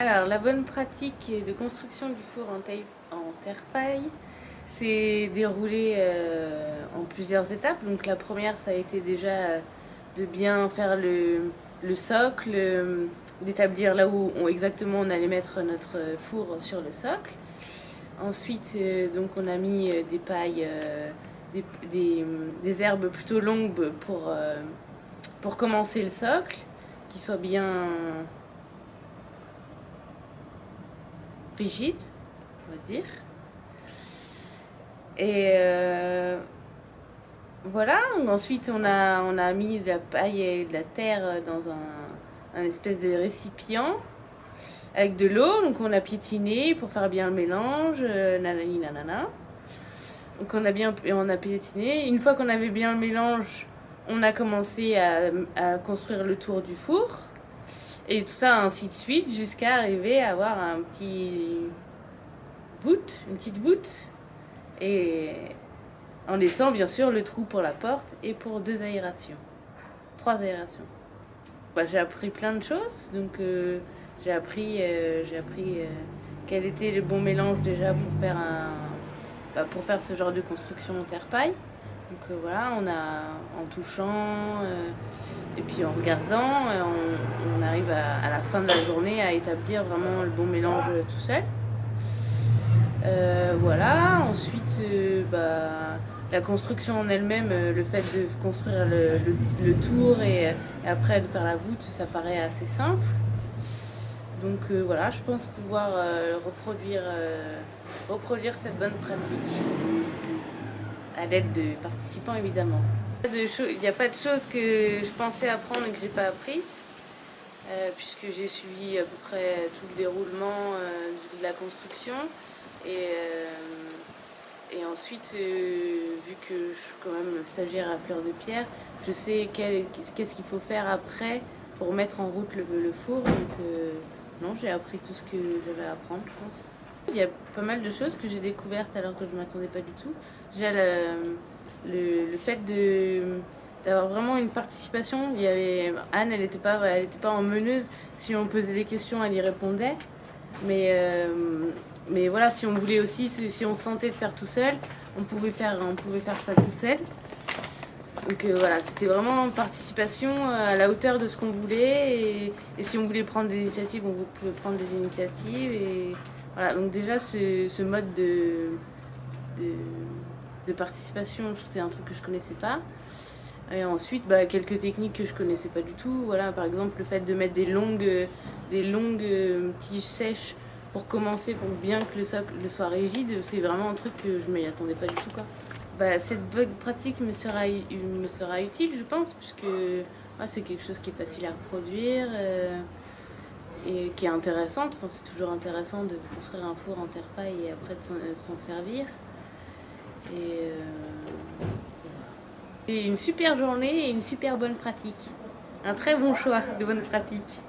Alors, la bonne pratique de construction du four en terre-paille, c'est déroulé en plusieurs étapes. Donc, la première, ça a été déjà de bien faire le socle, d'établir là où exactement on allait mettre notre four sur le socle. Ensuite, donc, on a mis des pailles, des herbes plutôt longues pour commencer le socle, qui soit bien rigide, on va dire. Et voilà, ensuite on a mis de la paille et de la terre dans un espèce de récipient avec de l'eau. Donc on a piétiné pour faire bien le mélange, nanani nanana. Donc on a piétiné. Une fois qu'on avait bien le mélange, on a commencé à construire le tour du four. Et tout ça ainsi de suite jusqu'à arriver à avoir une petite voûte. Et en laissant bien sûr le trou pour la porte et pour 2 aérations. 3 aérations. J'ai appris plein de choses. Donc j'ai appris quel était le bon mélange déjà pour faire ce genre de construction en terre-paille. Donc voilà, en touchant et puis en regardant, on arrive à la fin de la journée à établir vraiment le bon mélange tout seul. Voilà, ensuite la construction en elle-même, le fait de construire le tour et après de faire la voûte, ça paraît assez simple. Donc voilà, je pense pouvoir reproduire cette bonne pratique à l'aide de participants évidemment. Il n'y a pas de choses que je pensais apprendre et que j'ai pas apprises, puisque j'ai suivi à peu près tout le déroulement de la construction. Et ensuite, vu que je suis quand même stagiaire à Fleur de Pierre, je sais qu'est-ce qu'il faut faire après pour mettre en route le four. Donc non, j'ai appris tout ce que j'avais à apprendre, je pense. Il y a pas mal de choses que j'ai découvertes alors que je ne m'attendais pas du tout. Déjà le fait d'avoir vraiment une participation. Il y avait Anne, elle n'était pas en meneuse. Si on posait des questions, elle y répondait. Mais voilà, si on voulait aussi, si on se sentait de faire tout seul, on pouvait faire ça tout seul. Donc voilà, c'était vraiment une participation à la hauteur de ce qu'on voulait. Et si on voulait prendre des initiatives, on pouvait prendre des initiatives. Et voilà, donc déjà ce mode de participation, je trouve que c'est un truc que je connaissais pas. Et ensuite, quelques techniques que je connaissais pas du tout. Voilà, par exemple, le fait de mettre des longues tiges sèches pour commencer, pour bien que le socle soit rigide, c'est vraiment un truc que je m'y attendais pas du tout, quoi. Cette bonne pratique me sera utile, je pense, puisque c'est quelque chose qui est facile à reproduire et qui est intéressante. Enfin, c'est toujours intéressant de construire un four en terre-paille et après de s'en servir. Et une super journée et une super bonne pratique. Un très bon choix de bonne pratique.